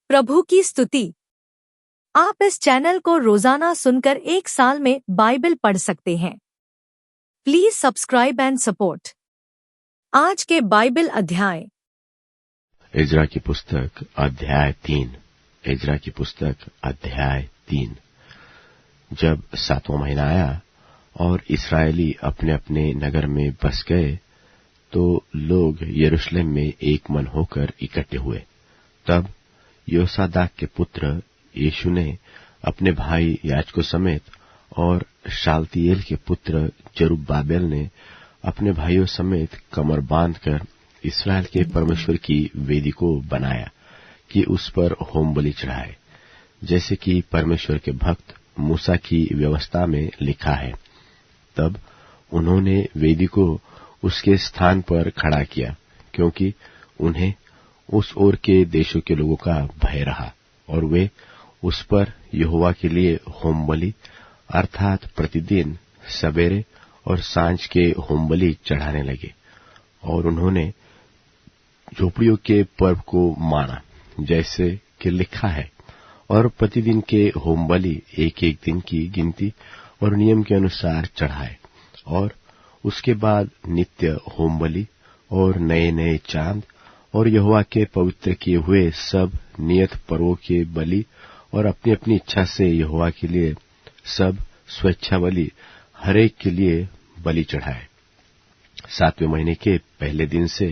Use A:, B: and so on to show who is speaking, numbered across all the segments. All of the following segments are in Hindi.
A: प्रभु की स्तुति। आप इस चैनल को रोजाना सुनकर एक साल में बाइबल पढ़ सकते हैं। Please subscribe and support. आज के बाइबल अध्याय।
B: इज़रा की पुस्तक अध्याय 3। इज़रा की पुस्तक अध्याय 3। जब 7वां महीना आया और इस्राएली अपने अपने नगर में बस गए, तो लोग यरूशलेम में एक मन होकर इकट्ठे हुए। तब योसादाक के पुत्र यीशु ने अपने भाई याजकों समेत और शालतिएल के पुत्र जरुब्बाबेल ने अपने भाइयों समेत कमर बांधकर इस्राएल के परमेश्वर की वेदी को बनाया कि उस पर होम बलि चढ़ाए, जैसे कि परमेश्वर के भक्त मूसा की व्यवस्था में लिखा है। तब उन्होंने वेदी को उसके स्थान पर खड़ा किया, क्योंकि उन्हें उस ओर के देशों के लोगों का भय रहा, और वे उस पर यहोवा के लिए होम बलि अर्थात प्रतिदिन सवेरे और सांझ के होम बलि चढ़ाने लगे। और उन्होंने झोपड़ियों के पर्व को माना, जैसे कि लिखा है, और प्रतिदिन के होम बलि एक एक दिन की गिनती और नियम के अनुसार चढ़ाए। और उसके बाद नित्य होम बलि और नए नए चांद और यहोवा के पवित्र किए हुए सब नियत पर्वों के बलि और अपनी अपनी इच्छा से यहोवा के लिए सब स्वेच्छा बलि हरेक के लिए बलि चढ़ाए। 7वें महीने के पहले दिन से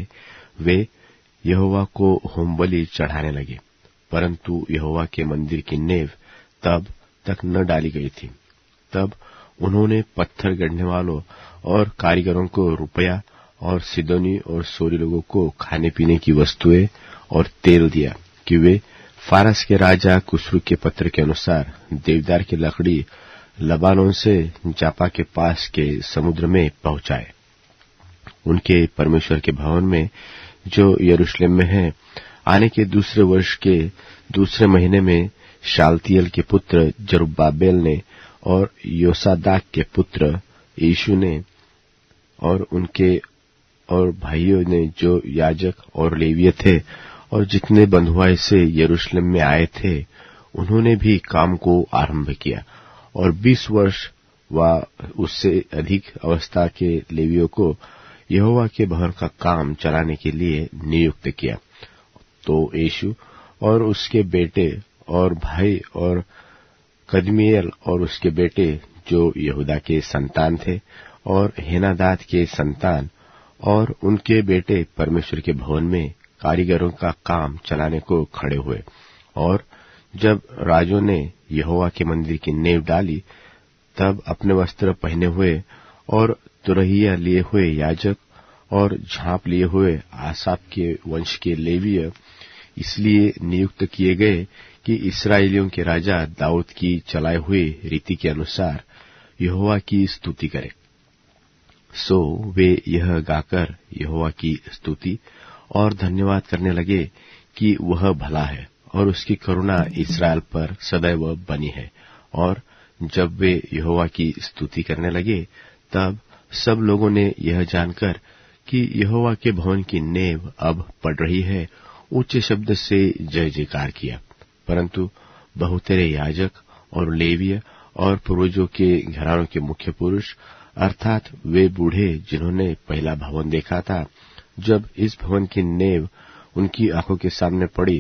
B: वे यहोवा को होम बलि चढ़ाने लगे, परंतु यहोवा के मंदिर की नेव तब तक न डाली गई थी। तब उन्होंने पत्थर गढ़ने वालों और कारीगरों को रुपया और सिदोनी और सोरी लोगों को खाने पीने की वस्तुएं और तेल दिया कि वे फारस के राजा कुसरू के पत्र के अनुसार देवदार की लकड़ी लबानोन से जापा के पास के समुद्र में पहुंचाए। उनके परमेश्वर के भवन में जो यरूशलेम में है, आने के दूसरे वर्ष के दूसरे महीने में शालतिएल के पुत्र जरुब्बाबेल ने और योसादाक के पुत्र यीशु ने और उनके और भाइयों ने, जो याजक और लेवीय थे और जितने बंधुआई से यरूशलेम में आए थे, उन्होंने भी काम को आरंभ किया। और 20 वर्ष व उससे अधिक अवस्था के लेवियों को यहोवा के भवन का काम चलाने के लिए नियुक्त किया। तो यीशु और उसके बेटे और भाई और कदमिएल और उसके बेटे, जो यहूदा के संतान थे, और हेनादाद के संतान और उनके बेटे परमेश्वर के भवन में कारीगरों का काम चलाने को खड़े हुए। और जब राजों ने यहोवा के मंदिर की नींव डाली, तब अपने वस्त्र पहने हुए और तुरहिया लिए हुए याजक और झांप लिए हुए आसाप के वंश के लेवीय इसलिए नियुक्त किए गए कि इस्राएलियों के राजा दाऊद की चलाए हुए रीति के अनुसार यहोवा की स्तुति करें। सो वे यह गाकर यहोवा की स्तुति और धन्यवाद करने लगे कि वह भला है और उसकी करुणा इस्राएल पर सदैव बनी है। और जब वे यहोवा की स्तुति करने लगे, तब सब लोगों ने यह जानकर कि यहोवा के भवन की नेव अब पड़ रही है, ऊंचे शब्द से जय जयकार किया। परंतु बहुतेरे याजक और लेवीय और पूर्वजों के घरानों के मुख्य पुरुष, अर्थात वे बूढ़े जिन्होंने पहला भवन देखा था, जब इस भवन की नेव उनकी आंखों के सामने पड़ी,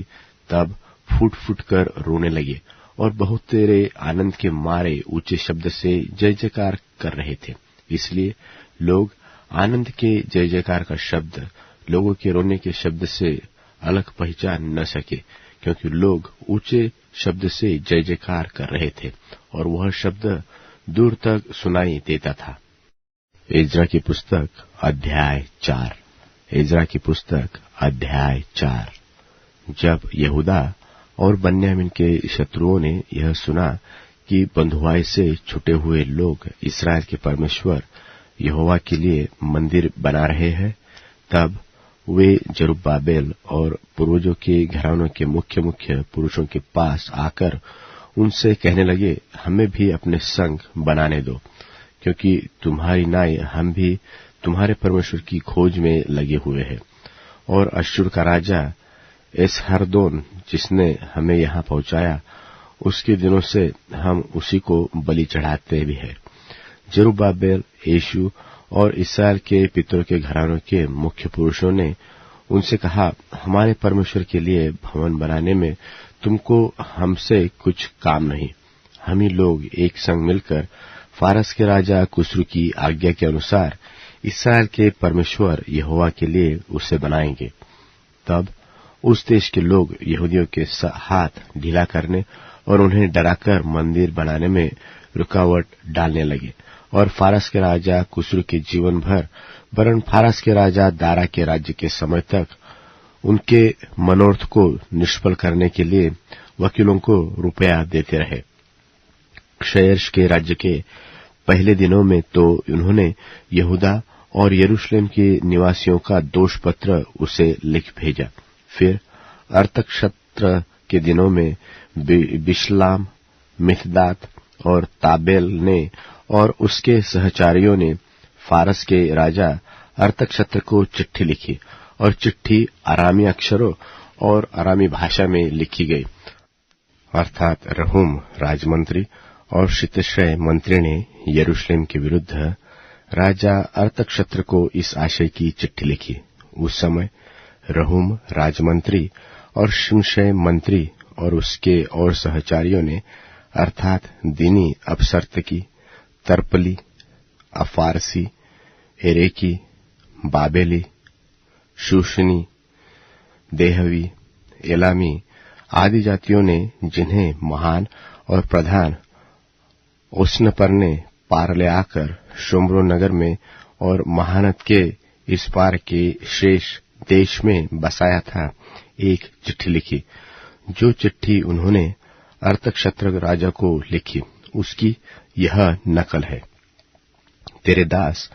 B: तब फूट फूट कर रोने लगे और बहुत तेरे आनंद के मारे ऊंचे शब्द से जय जयकार कर रहे थे। इसलिए लोग आनंद के जय जयकार का शब्द लोगों के रोने के शब्द से अलग पहचान न सके, क्योंकि लोग ऊंचे शब्द से जय जयकार कर रहे थे और वह शब्द दूर तक सुनाई देता था। इज़रा की पुस्तक अध्याय 4। इज़रा की पुस्तक अध्याय 4। जब यहूदा और बन्यामीन के शत्रुओं ने यह सुना कि बंधुआई से छुटे हुए लोग इस्राएल के परमेश्वर यहोवा के लिए मंदिर बना रहे हैं, तब वे जरुब्बाबेल और पूर्वजों के घरानों के मुख्य मुख्य पुरुषों के पास आकर उनसे कहने लगे, हमें भी अपने संग बनाने दो, क्योंकि तुम्हारी नाई हम भी तुम्हारे परमेश्वर की खोज में लगे हुए हैं। और अश्शूर का राजा इस हरदोन जिसने हमें यहाँ पहुंचाया, उसके दिनों से हम उसी को बलि चढ़ाते भी हैं। जरुब्बाबेल, यीशु और इस्राएल के पितरों के घरानों के मुख्य पुरुषों ने उनसे कहा, हमारे परमेश्वर के लिए भवन बनाने में तुमको हमसे कुछ काम नहीं। हम ही लोग एक संग मिलकर फारस के राजा कुस्रू की आज्ञा के अनुसार इस्राएल के परमेश्वर यहोवा के लिए उसे बनाएंगे। तब उस देश के लोग यहूदियों के हाथ ढीला करने और उन्हें डराकर मंदिर बनाने में रुकावट डालने लगे, और फारस के राजा कुस्रू के जीवन भर, वरन फारस के राजा दारा के राज्य के समय तक उनके मनोरथ को निष्फल करने के लिए वकीलों को रुपया देते रहे। क्षयर्ष के राज्य के पहले दिनों में तो उन्होंने यहूदा और यरूशलेम के निवासियों का दोष पत्र उसे लिख भेजा। फिर अर्थक्षत्र के दिनों में बिशलाम, मिथदात और ताबेल ने और उसके सहचारियों ने फारस के राजा अर्थक्षत्र को चिट्ठी लिखी, और चिट्ठी अरामी अक्षरों और अरामी भाषा में लिखी गई। अर्थात रहूम राजमंत्री और शितशय मंत्री ने यरूशलेम के विरुद्ध राजा अर्थक्षत्र को इस आशय की चिट्ठी लिखी। उस समय रहूम राजमंत्री और शिमशय मंत्री और उसके और सहचारियों ने, अर्थात दीनी अपसर्तकी, तर्पली, अफारसी, एरेकी, बाबेली, शूशनी, देहवी, एलामी आदि जातियों ने, जिन्हें महान और प्रधान उस्नपर ने पार ले आकर शुम्रो नगर में और महानत के इस पार के शेष देश में बसाया था, एक चिट्ठी लिखी। जो चिट्ठी उन्होंने अर्थक्षत्र राजा को लिखी, उसकी यह नकल है। तेरे दास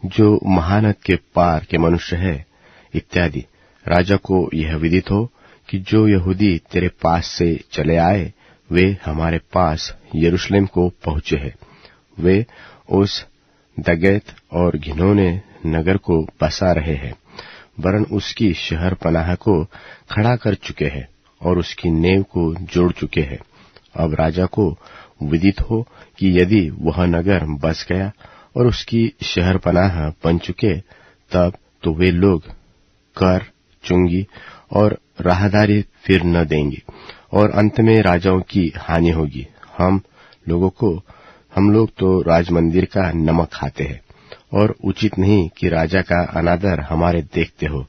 B: जो महानत के पार के मनुष्य है, इत्यादि। राजा को यह विदित हो कि जो यहूदी तेरे पास से चले आए, वे हमारे पास यरूशलेम को पहुंचे हैं। वे उस दगैत और घिनौने नगर को बसा रहे हैं, वरन उसकी शहर पनाह को खड़ा कर चुके हैं और उसकी नेव को जोड़ चुके हैं। अब राजा को विदित हो कि यदि वह नगर बस गया और उसकी शहर पनाह बन चुके, तब तो वे लोग कर, चुंगी और राहदारी फिर न देंगे, और अंत में राजाओं की हानि होगी। हम लोग तो राजमंदिर का नमक खाते हैं, और उचित नहीं कि राजा का अनादर हमारे देखते हो।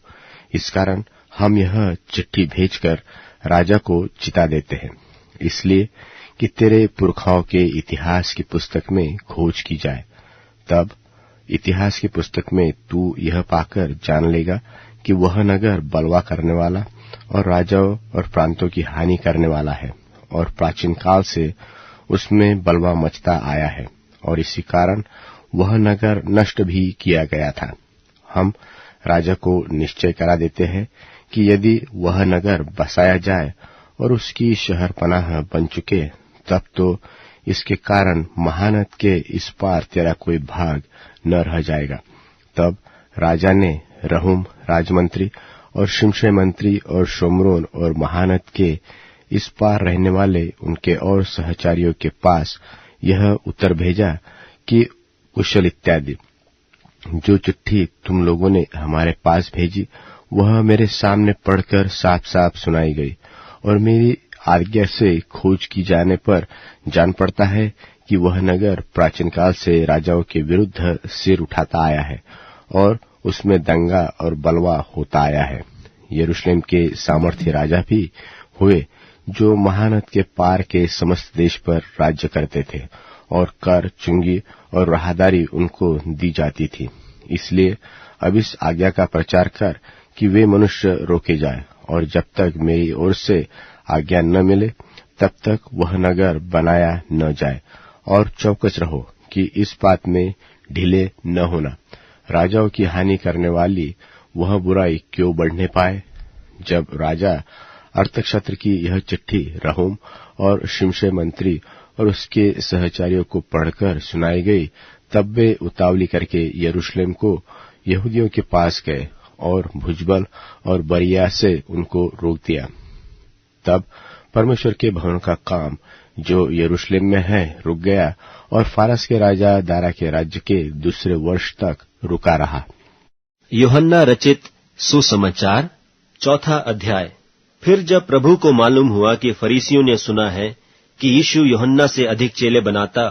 B: इस कारण हम यह चिट्ठी भेजकर राजा को चिता देते हैं, इसलिए कि तेरे पुरखाओं के इतिहास की पुस्तक में खोज की जाए। तब इतिहास की पुस्तक में तू यह पाकर जान लेगा कि वह नगर बलवा करने वाला और राजाओं और प्रांतों की हानि करने वाला है, और प्राचीन काल से उसमें बलवा मचता आया है, और इसी कारण वह नगर नष्ट भी किया गया था। हम राजा को निश्चय करा देते हैं कि यदि वह नगर बसाया जाए और उसकी शहर पनाह बन चुके, तब तो इसके कारण महानत के इस पार तेरा कोई भाग न रह जाएगा। तब राजा ने रहूम राजमंत्री और शिमशय मंत्री और शोमरोन और महानत के इस पार रहने वाले उनके और सहचारियों के पास यह उत्तर भेजा कि कुशल इत्यादि। जो चिट्ठी तुम लोगों ने हमारे पास भेजी, वह मेरे सामने पढ़कर साफ साफ सुनाई गई, और मेरी आज्ञा से खोज की जाने पर जान पड़ता है कि वह नगर प्राचीन काल से राजाओं के विरुद्ध सिर उठाता आया है, और उसमें दंगा और बलवा होता आया है। यरूशलेम के सामर्थ्य राजा भी हुए, जो महानत के पार के समस्त देश पर राज्य करते थे, और कर, चुंगी और राहदारी उनको दी जाती थी। इसलिए अब इस आज्ञा का प्रचार कर कि वे मनुष्य रोके जाए, और जब तक मेरी ओर से आज्ञा न मिले, तब तक वह नगर बनाया न जाए। और चौकस रहो कि इस बात में ढीले न होना, राजाओं की हानि करने वाली वह बुराई क्यों बढ़ने पाए। जब राजा अर्थक्षत्र की यह चिट्ठी रहूम और शिमशय मंत्री और उसके सहचारियों को पढ़कर सुनाई गई, तब वे उतावली करके यरूशलेम को यहूदियों के पास गए और भुजबल और बरिया से उनको रोक दिया। तब परमेश्वर के भवन का काम जो यरूशलेम में है रुक गया और फारस के राजा दारा के राज्य के दूसरे वर्ष तक रुका रहा।
C: यूहन्ना रचित सुसमाचार 4 अध्याय। फिर जब प्रभु को मालूम हुआ कि फरीसियों ने सुना है कि यीशु यूहन्ना से अधिक चेले बनाता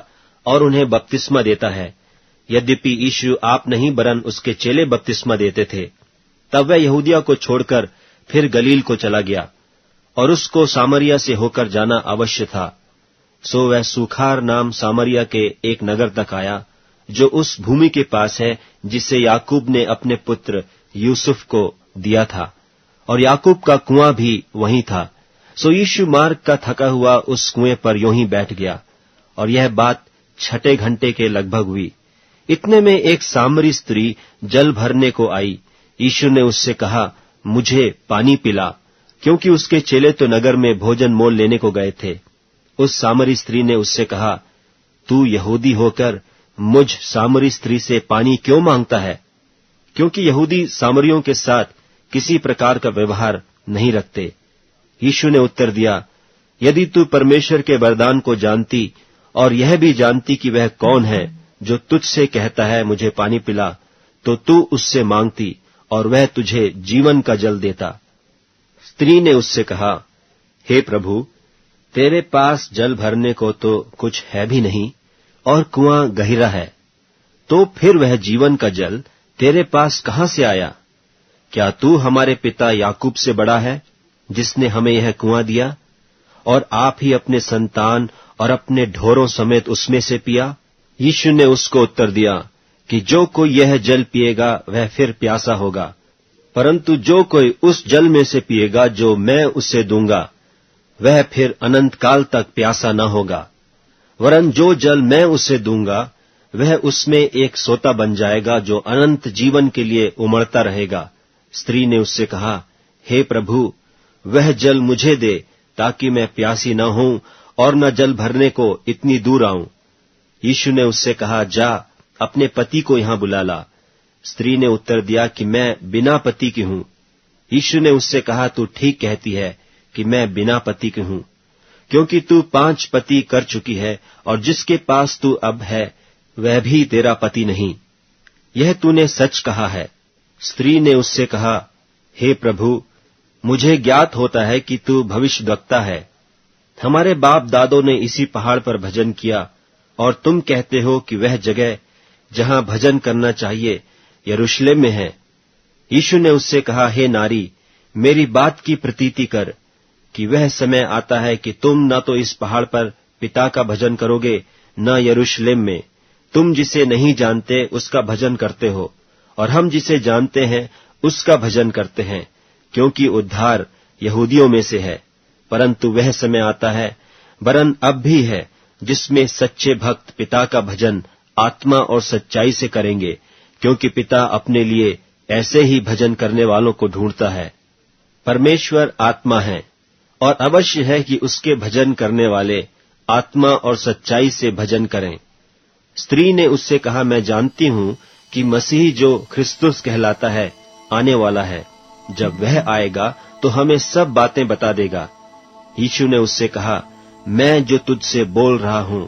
C: और उन्हें बपतिस्मा देता है, यद्यपि यीशु आप नहीं वरन उसके चेले बपतिस्मा देते थे, तब वह यहूदिया को छोड़कर फिर गलील को चला गया और उसको सामरिया से होकर जाना अवश्य था। सो वह सूखार नाम सामरिया के एक नगर तक आया जो उस भूमि के पास है जिसे याकूब ने अपने पुत्र यूसुफ को दिया था, और याकूब का कुआं भी वहीं था। सो यीशु मार्ग का थका हुआ उस कुएं पर यूं ही बैठ गया, और यह बात 6 घंटे के लगभग हुई। इतने में एक सामरी स्त्री जल भरने को आई। यीशु ने उससे कहा, मुझे पानी पिला, क्योंकि उसके चेले तो नगर में भोजन मोल लेने को गए थे। उस सामरी स्त्री ने उससे कहा, तू यहूदी होकर मुझ सामरी स्त्री से पानी क्यों मांगता है? क्योंकि यहूदी सामरियों के साथ किसी प्रकार का व्यवहार नहीं रखते। यीशु ने उत्तर दिया, यदि तू परमेश्वर के वरदान को जानती और यह भी जानती कि वह कौन है जो तुझसे कहता है मुझे पानी पिला, तो तू उससे मांगती और वह तुझे जीवन का जल देता। स्त्री ने उससे कहा, हे प्रभु, तेरे पास जल भरने को तो कुछ है भी नहीं और कुआं गहरा है, तो फिर वह जीवन का जल तेरे पास कहां से आया? क्या तू हमारे पिता याकूब से बड़ा है, जिसने हमें यह कुआं दिया, और आप ही अपने संतान और अपने ढोरों समेत उसमें से पिया? यीशु ने उसको उत्तर दिया कि जो कोई यह जल पिएगा वह फिर प्यासा होगा, परंतु जो कोई उस जल में से पिएगा जो मैं उसे दूंगा, वह फिर अनंत काल तक प्यासा न होगा, वरन जो जल मैं उसे दूंगा वह उसमें एक सोता बन जाएगा जो अनंत जीवन के लिए उमड़ता रहेगा। स्त्री ने उससे कहा, हे प्रभु, वह जल मुझे दे, ताकि मैं प्यासी न हूं और न जल भरने को इतनी दूर आऊं। यीशु ने उससे कहा, जा अपने पति को यहां बुला ला। स्त्री ने उत्तर दिया कि मैं बिना पति की हूं। यीशु ने उससे कहा, तू ठीक कहती है कि मैं बिना पति की हूं, क्योंकि तू 5 पति कर चुकी है, और जिसके पास तू अब है वह भी तेरा पति नहीं। यह तूने सच कहा है। स्त्री ने उससे कहा, हे प्रभु, मुझे ज्ञात होता है कि तू भविष्यद्वक्ता है। हमारे बाप दादों ने इसी पहाड़ पर भजन किया, और तुम कहते हो कि वह जगह जहां भजन करना चाहिए यरूशलेम में है। यीशु ने उससे कहा, हे नारी, मेरी बात की प्रतीति कर कि वह समय आता है कि तुम न तो इस पहाड़ पर पिता का भजन करोगे, न यरूशलेम में। तुम जिसे नहीं जानते उसका भजन करते हो, और हम जिसे जानते हैं उसका भजन करते हैं, क्योंकि उद्धार यहूदियों में से है। परंतु वह समय आता है, वरन अब भी है, जिसमें सच्चे भक्त पिता का भजन आत्मा और सच्चाई से करेंगे, क्योंकि पिता अपने लिए ऐसे ही भजन करने वालों को ढूंढता है। परमेश्वर आत्मा है, और अवश्य है कि उसके भजन करने वाले आत्मा और सच्चाई से भजन करें। स्त्री ने उससे कहा, मैं जानती हूं कि मसीह जो क्रिस्तुस कहलाता है आने वाला है। जब वह आएगा तो हमें सब बातें बता देगा। यीशु ने उससे कहा, मैं जो तुझसे बोल रहा हूं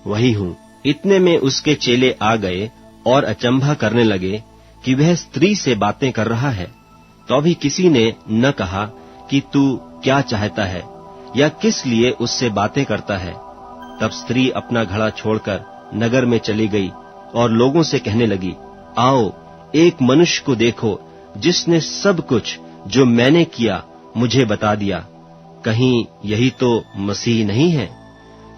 C: वही हूं। इतने में उसके चेले आ गए और अचंभा करने लगे कि वह स्त्री से बातें कर रहा है। तो अभी किसी ने न कहा कि तू क्या चाहता है या किस लिए उससे बातें करता है। तब स्त्री अपना घड़ा छोड़कर नगर में चली गई और लोगों से कहने लगी, आओ, एक मनुष्य को देखो जिसने सब कुछ जो मैंने किया मुझे बता दिया। कहीं यही तो मसीह नहीं है?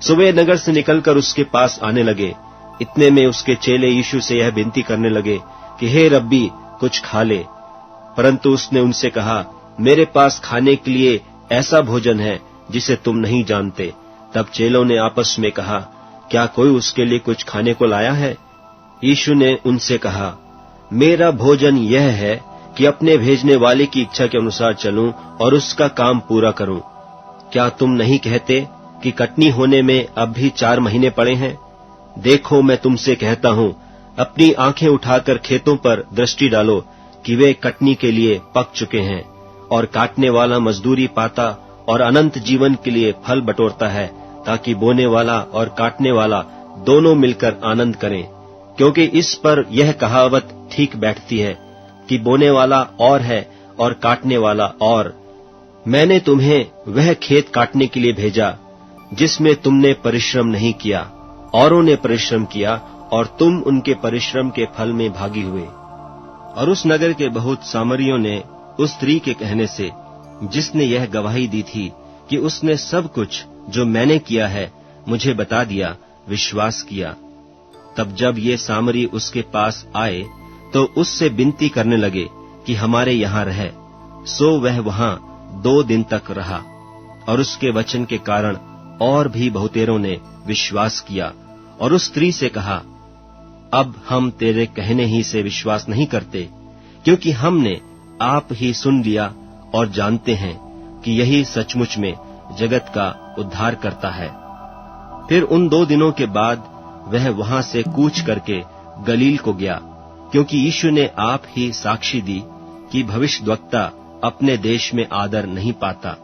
C: सो वे नगर से निकलकर उसके पास आने लगे। इतने में उसके चेले यीशु से यह विनती करने लगे कि हे रब्बी, कुछ खा ले। परंतु उसने उनसे कहा, मेरे पास खाने के लिए ऐसा भोजन है जिसे तुम नहीं जानते। तब चेलों ने आपस में कहा, क्या कोई उसके लिए कुछ खाने को लाया है? यीशु ने उनसे कहा, मेरा भोजन यह है कि अपने भेजने वाले की इच्छा के अनुसार चलूं और उसका काम पूरा करूं। क्या तुम नहीं कहते कि कटनी होने में अब भी 4 महीने पड़े हैं? देखो, मैं तुमसे कहता हूं, अपनी आंखें उठाकर खेतों पर दृष्टि डालो कि वे कटनी के लिए पक चुके हैं, और काटने वाला मजदूरी पाता और अनंत जीवन के लिए फल बटोरता है, ताकि बोने वाला और काटने वाला दोनों मिलकर आनंद करें। क्योंकि इस पर यह कहावत ठीक बैठती है कि बोने वाला और है और काटने वाला और। मैंने तुम्हें वह खेत काटने के लिए भेजा जिसमें तुमने परिश्रम नहीं किया, औरों ने परिश्रम किया और तुम उनके परिश्रम के फल में भागी हुए। और उस नगर के बहुत सामरियों ने उस स्त्री के कहने से, जिसने यह गवाही दी थी कि उसने सब कुछ जो मैंने किया है मुझे बता दिया, विश्वास किया। तब जब ये सामरी उसके पास आए तो उससे विनती करने लगे कि हमारे यहाँ रह। सो वह वहाँ 2 दिन तक रहा, और उसके वचन के कारण और भी बहुतेरों ने विश्वास किया। और उस स्त्री से कहा, अब हम तेरे कहने ही से विश्वास नहीं करते, क्योंकि हमने आप ही सुन लिया और जानते हैं कि यही सचमुच में जगत का उद्धार करता है। फिर उन 2 दिनों के बाद वह वहां से कूच करके गलील को गया, क्योंकि यीशु ने आप ही साक्षी दी कि भविष्यद्वक्ता अपने देश में आदर नहीं पाता।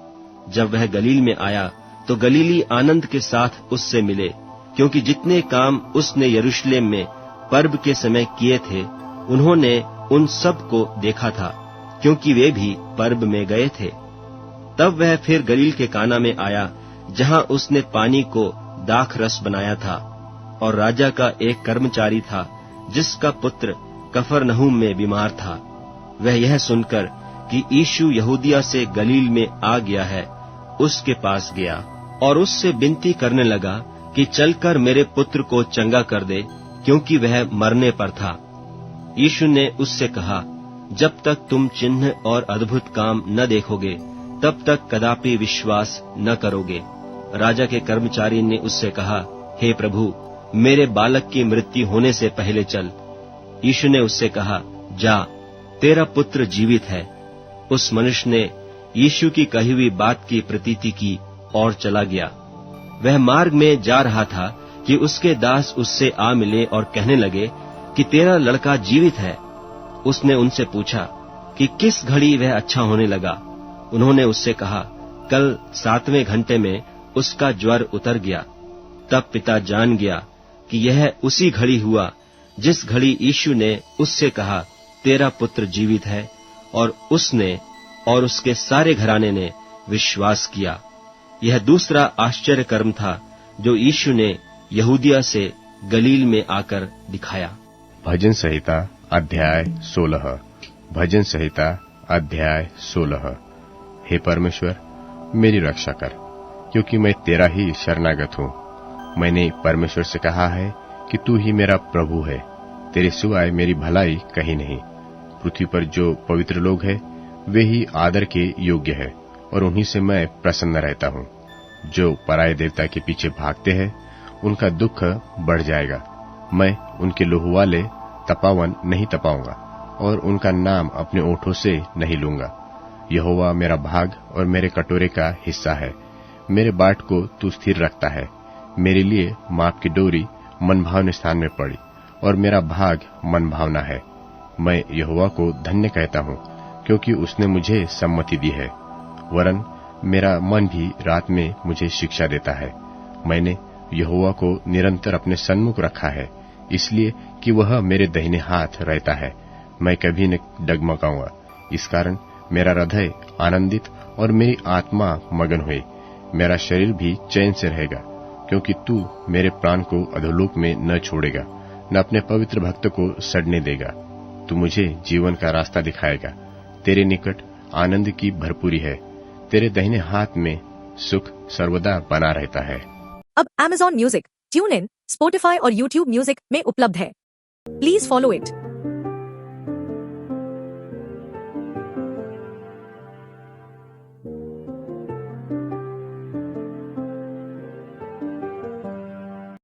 C: जब वह गलील में आया तो गलीली आनंद के साथ उससे मिले, क्योंकि जितने काम उसने यरूशलेम में पर्व के समय किए थे उन्होंने उन सब को देखा था, क्योंकि वे भी पर्व में गए थे। तब वह फिर गलील के काना में आया, जहां उसने पानी को दाख रस बनाया था। और राजा का एक कर्मचारी था जिसका पुत्र कफरनहूम में बीमार था। वह यह सुनकर कि यीशु यहूदिया से गलील में आ गया है, उसके पास गया और उससे विनती करने लगा कि चलकर मेरे पुत्र को चंगा कर दे, क्योंकि वह मरने पर था। यीशु ने उससे कहा, जब तक तुम चिन्ह और अद्भुत काम न देखोगे तब तक कदापि विश्वास न करोगे। राजा के कर्मचारी ने उससे कहा, हे प्रभु, मेरे बालक की मृत्यु होने से पहले चल। यीशु ने उससे कहा, जा, तेरा पुत्र जीवित है। उस मनुष्य ने यीशु की कही हुई बात की प्रतीति की और चला गया। वह मार्ग में जा रहा था कि उसके दास उससे आ मिले और कहने लगे कि तेरा लड़का जीवित है। उसने उनसे पूछा कि किस घड़ी वह अच्छा होने लगा। उन्होंने उससे कहा, कल 7वें घंटे में उसका ज्वर उतर गया। तब पिता जान गया कि यह उसी घड़ी हुआ जिस घड़ी यीशु ने उससे कहा, तेरा पुत्र जीवित है, और उसने और उसके सारे घराने ने विश्वास किया। यह दूसरा आश्चर्य कर्म था जो यीशु ने यहूदिया से गलील में आकर दिखाया।
B: भजन संहिता अध्याय 16। भजन संहिता अध्याय 16। हे परमेश्वर, मेरी रक्षा कर, क्योंकि मैं तेरा ही शरणागत हूँ। मैंने परमेश्वर से कहा है कि तू ही मेरा प्रभु है, तेरे सिवाय मेरी भलाई कहीं नहीं। पृथ्वी पर जो पवित्र लोग हैं वे ही आदर के योग्य है, और उन्हीं से मैं प्रसन्न रहता हूँ। जो पराये देवता के पीछे भागते हैं उनका दुख बढ़ जाएगा। मैं उनके लहू वाले तपावन नहीं तपाऊंगा, और उनका नाम अपने ओठों से नहीं लूंगा। यहोवा मेरा भाग और मेरे कटोरे का हिस्सा है। मेरे बाट को तू स्थिर रखता है। मेरे लिए माप की डोरी मनभावने स्थान में पड़ी, और मेरा भाग मनभावना है। मैं यहोवा को धन्य कहता हूँ, क्योंकि उसने मुझे सम्मति दी है। वरन मेरा मन भी रात में मुझे शिक्षा देता है। मैंने यहोवा को निरंतर अपने सन्मुख रखा है, इसलिए कि वह मेरे दाहिने हाथ रहता है। मैं कभी न डगमगाऊंगा। इस कारण मेरा हृदय आनंदित और मेरी आत्मा मगन हुई। मेरा शरीर भी चैन से रहेगा, क्योंकि तू मेरे प्राण को अधोलोक में न छोड़ेगा, न अपने पवित्र भक्त को सड़ने देगा। तू मुझे जीवन का रास्ता दिखाएगा। तेरे निकट आनंद की भरपूरी है। तेरे दाहिने हाथ में सुख सर्वदा बना रहता है।
A: अब Amazon music, tune in, Spotify और YouTube म्यूजिक में उपलब्ध है। Please follow it.